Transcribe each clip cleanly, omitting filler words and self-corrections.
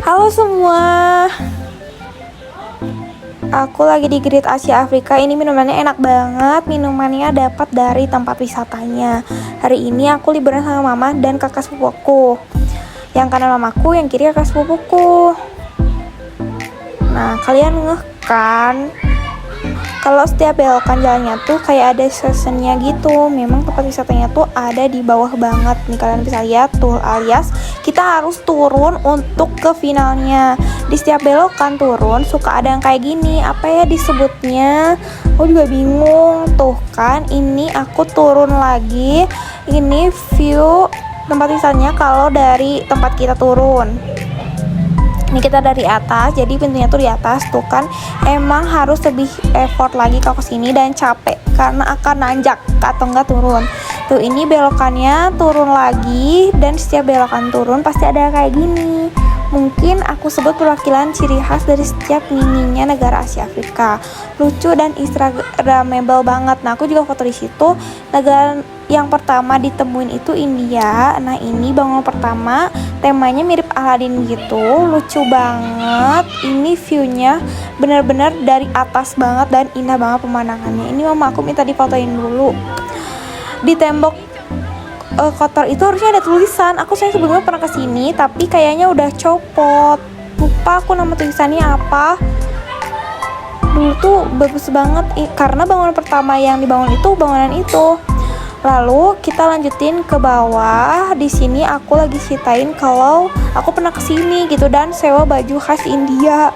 Halo semua, aku lagi di Great Asia Afrika. Ini minumannya enak banget. Minumannya dapat dari tempat wisatanya. Hari ini aku liburan sama mama dan kakak sepupuku. Yang kanan mamaku, yang kiri kakak sepupuku. Nah, kalian ngeh kan? Kalau setiap belokan jalannya tuh kayak ada seasonnya gitu. Memang tempat wisatanya tuh ada di bawah banget. Nih kalian bisa lihat tuh, alias kita harus turun untuk ke finalnya. Di setiap belokan turun suka ada yang kayak gini. Apa ya disebutnya? Aku juga bingung. Tuh kan, ini aku turun lagi. Ini view tempat wisatanya kalau dari tempat kita turun. Ini kita dari atas, jadi pintunya tuh di atas tuh kan. Emang harus lebih effort lagi kalau kesini dan capek karena akan nanjak atau enggak turun. Tuh ini belokannya turun lagi, dan setiap belokan turun pasti ada kayak gini. Mungkin aku sebut perwakilan ciri khas dari setiap mininya negara Asia Afrika. Lucu dan instagramable banget. Nah, aku juga foto di situ. Negara yang pertama ditemuin itu India. Nah, ini bangunan pertama, temanya mirip Aladin gitu, lucu banget. Ini viewnya bener-bener dari atas banget dan indah banget pemandangannya. Ini mama aku minta difotoin dulu. Di tembok kotor itu harusnya ada tulisan. Aku sayang sebelumnya pernah kesini, tapi kayaknya udah copot. Lupa aku nama tulisannya apa. Dulu tuh bagus banget karena bangunan pertama yang dibangun itu bangunan itu. Lalu kita lanjutin ke bawah. Di sini aku lagi ceritain kalau aku pernah kesini gitu dan sewa baju khas India.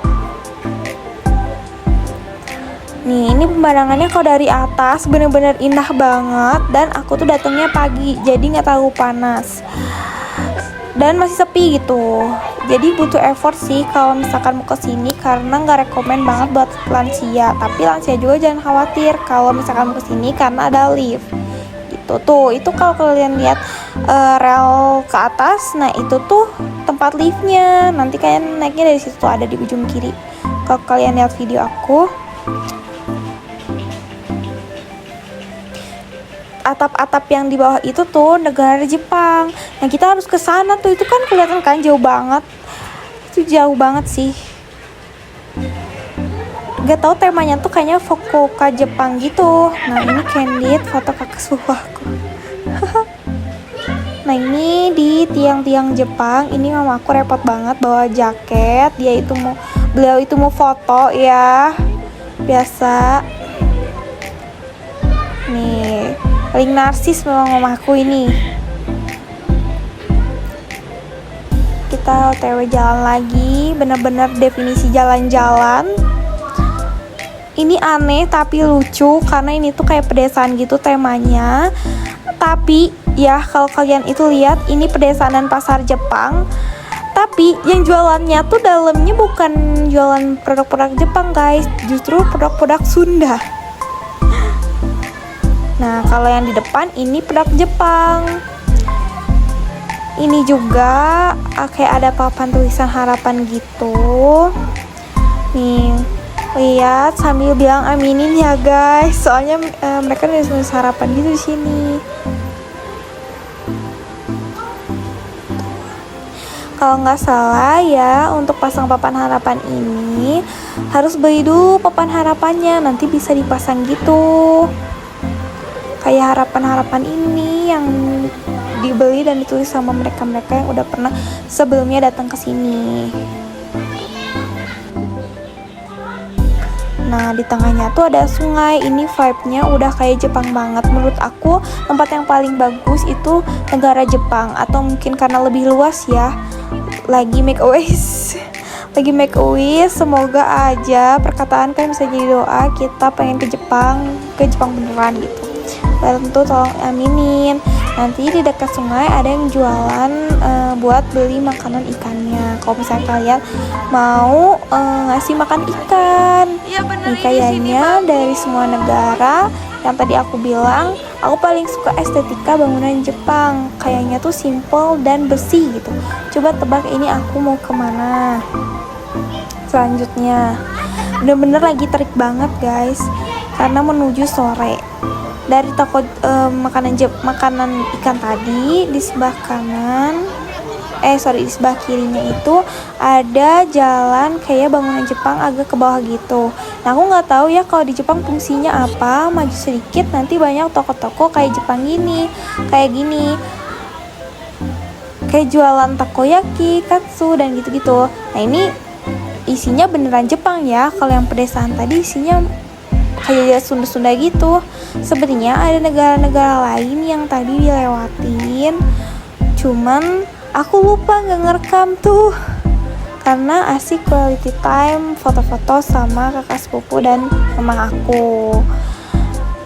Nih, ini pemandangannya kalau dari atas bener-bener indah banget. Dan aku tuh datangnya pagi, jadi nggak terlalu panas dan masih sepi gitu. Jadi butuh effort sih kalau misalkan mau kesini, karena nggak rekomen banget buat lansia. Tapi lansia juga jangan khawatir kalau misalkan mau kesini karena ada lift. Tuh, itu kalau kalian lihat rel ke atas, nah itu tuh tempat liftnya. Nanti kalian naiknya dari situ tuh, ada di ujung kiri. Kalau kalian lihat video aku, atap-atap yang di bawah itu tuh negara Jepang. Nah, kita harus ke sana tuh. Itu kan kelihatan kan jauh banget. Itu jauh banget sih. Gak tau temanya tuh kayaknya Fukuoka Jepang gitu. Nah, ini candid foto kakak sepupu aku. Nah, ini di tiang-tiang Jepang. Ini mama aku repot banget bawa jaket. Beliau itu mau foto ya, biasa. Nih, paling narsis memang mama aku ini. Kita OTW jalan lagi. Bener-bener definisi jalan-jalan. Ini aneh tapi lucu karena ini tuh kayak pedesaan gitu temanya. Tapi ya kalau kalian itu lihat, ini pedesaan dan pasar Jepang. Tapi yang jualannya tuh dalamnya bukan jualan produk-produk Jepang guys, justru produk-produk Sunda. Nah, kalau yang di depan ini produk Jepang. Ini juga kayak ada papan tulisan harapan gitu. Nih, lihat sambil bilang aminin ya guys, soalnya mereka nulis harapan gitu di sini. Kalau nggak salah ya, untuk pasang papan harapan ini harus beli dulu papan harapannya, nanti bisa dipasang gitu. Kayak harapan-harapan ini yang dibeli dan ditulis sama mereka-mereka yang udah pernah sebelumnya datang ke sini. Nah, di tengahnya tuh ada sungai. Ini vibe-nya udah kayak Jepang banget. Menurut aku, tempat yang paling bagus itu negara Jepang. Atau mungkin karena lebih luas ya. Lagi make a wish. Lagi make a wish. Semoga aja perkataan kan bisa jadi doa. Kita pengen ke Jepang beneran gitu. Tentu tolong aminin. Nanti di dekat sungai ada yang jualan buat beli makanan ikannya. Kalau misalnya kalian mau ngasih makan ikan, nih kayaknya dari semua negara yang tadi aku bilang, aku paling suka estetika bangunan Jepang. Kayaknya tuh simple dan bersih gitu. Coba tebak ini aku mau kemana selanjutnya. Bener-bener lagi terik banget guys, karena menuju sore. Dari toko makanan ikan tadi di sebelah kanan Sorry, di sebelah kirinya itu ada jalan kayak bangunan Jepang agak ke bawah gitu. Nah, aku nggak tahu ya kalau di Jepang fungsinya apa. Maju sedikit nanti banyak toko-toko kayak Jepang gini, kayak gini, kayak jualan takoyaki, katsu, dan gitu-gitu. Nah, ini isinya beneran Jepang ya. Kalau yang pedesaan tadi isinya kayak Sunda-Sunda gitu. Sebenarnya ada negara-negara lain yang tadi dilewatin, cuman aku lupa nggak ngerekam tuh karena asik quality time foto-foto sama kakak sepupu dan mama aku.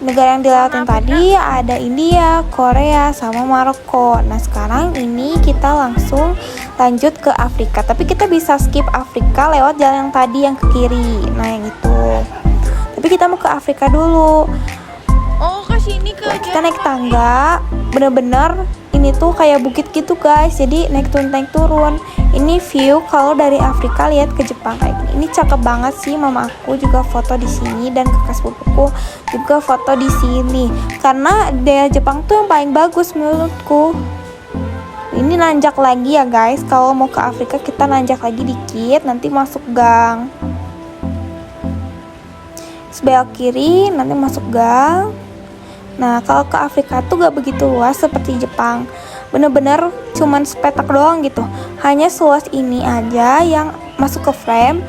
Negara yang dilewatin tadi ada India, Korea, sama Maroko. Nah, sekarang ini kita langsung lanjut ke Afrika. Tapi kita bisa skip Afrika lewat jalan yang tadi yang ke kiri. Nah, yang itu. Tapi kita mau ke Afrika dulu. Oh, ke sini ke Kita naik tangga. Bener-bener ini tuh kayak bukit gitu, guys. Jadi naik turun. Ini view kalau dari Afrika lihat ke Jepang kayak gini. Ini cakep banget sih. Mama aku juga foto di sini dan kakak sepupuku juga foto di sini. Karena daerah Jepang tuh yang paling bagus menurutku. Ini nanjak lagi ya, guys. Kalau mau ke Afrika kita nanjak lagi dikit, nanti masuk gang. Sebelah kiri nanti masuk gang. Nah, kalau ke Afrika tuh gak begitu luas seperti Jepang. Bener-bener cuman sepetak doang gitu. Hanya seluas ini aja yang masuk ke frame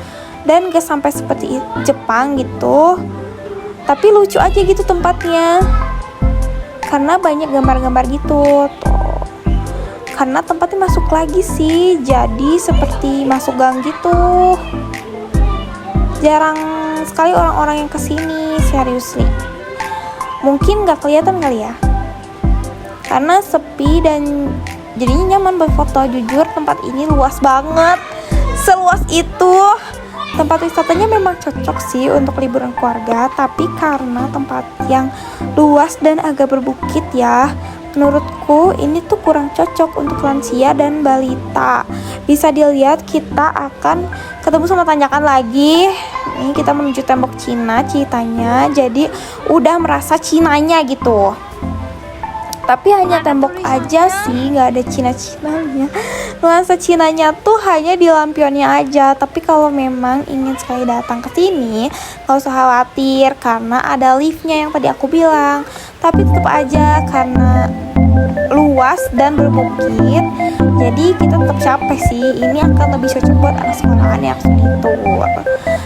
dan gak sampai seperti Jepang gitu. Tapi lucu aja gitu tempatnya. Karena banyak gambar-gambar gitu tuh. Karena tempatnya masuk lagi sih, jadi seperti masuk gang gitu. Jarang sekali orang-orang yang kesini, seriously. Mungkin gak kelihatan kali ya, karena sepi dan jadinya nyaman berfoto. Jujur tempat ini luas banget, seluas itu. Tempat wisatanya memang cocok sih untuk liburan keluarga, tapi karena tempat yang luas dan agak berbukit ya, menurutku ini tuh kurang cocok untuk lansia dan balita. Bisa dilihat kita akan ketemu sama tanjakan lagi. Ini kita menuju tembok Cina ceritanya, jadi udah merasa Cinanya gitu. Tapi hanya tembok aja sih, nggak ada Cina-Cinanya. Nuansa Cinanya tuh hanya di lampionnya aja. Tapi kalau memang ingin sekali datang ke sini, nggak usah khawatir karena ada liftnya yang tadi aku bilang. Tapi tetap aja karena luas dan berbukit, jadi kita tetap capek sih. Ini akan lebih cocok buat anak sekolahan yang studi tour.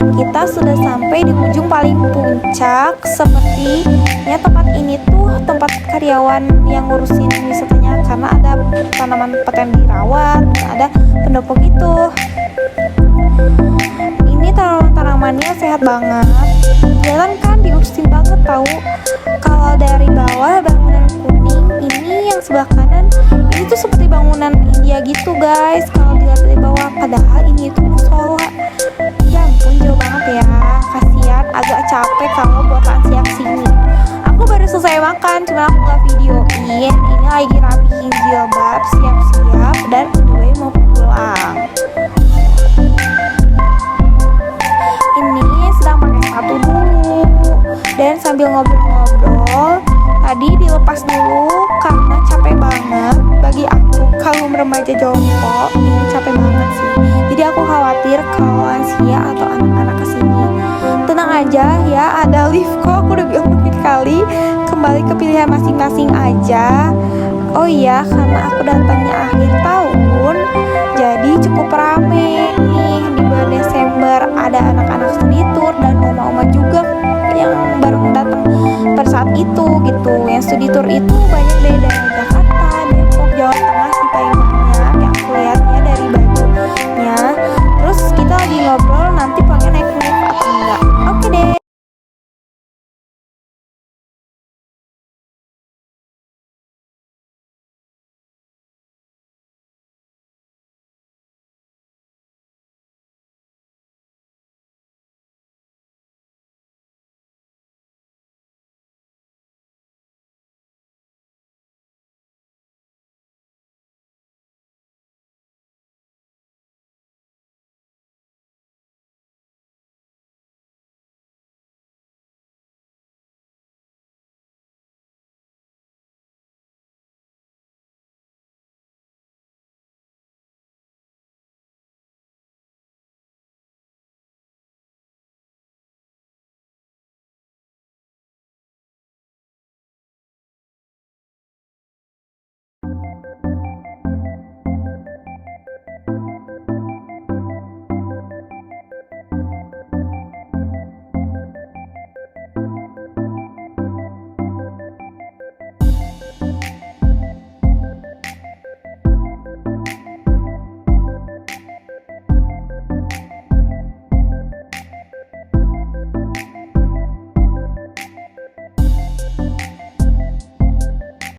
Kita sudah sampai di ujung paling puncak. Sepertinya tempat ini tuh tempat karyawan yang ngurusin wisatanya, karena ada tanaman pot yang dirawat, ada pendopo gitu. Ini tanamannya sehat banget. Jalan kan diurusin banget tahu. Kalau dari bawah bangunan kuning ini yang sebelah kanan ini tuh seperti bangunan India gitu, guys. Kalau dilihat dari bawah, padahal ini tuh musola. Ya ampun, jauh banget ya. Kasihan, agak capek kalau buat lansia kesini. Aku baru selesai makan, cuma aku nggak videoin. Ini lagi rapihin jilbab, siap-siap dan on the way mau pulang. Ini sedang pakai sepatu dulu dan sambil ngobrol-ngobrol. Tadi dilepas dulu karena capek banget. Bagi aku kaum remaja jongkok ini capek banget sih. Jadi aku khawatir kalau lansia atau anak-anak kesini. Tenang aja ya, ada lift kok. Aku udah bilang kali. Kembali ke pilihan masing-masing aja. Oh iya, karena aku datangnya akhir tahun, jadi cukup rame nih di bulan Desember. Ada anak-anak studi tour dan oma-oma juga yang baru datang pada saat itu gitu. Yang studi tour itu banyak dari daerah Jakarta, Depok, Jawa Tengah sampai yang banyak yang aku lihatnya dari bajunya. Terus kita lagi ngobrol nanti pengen naik lift atau enggak. Oke deh.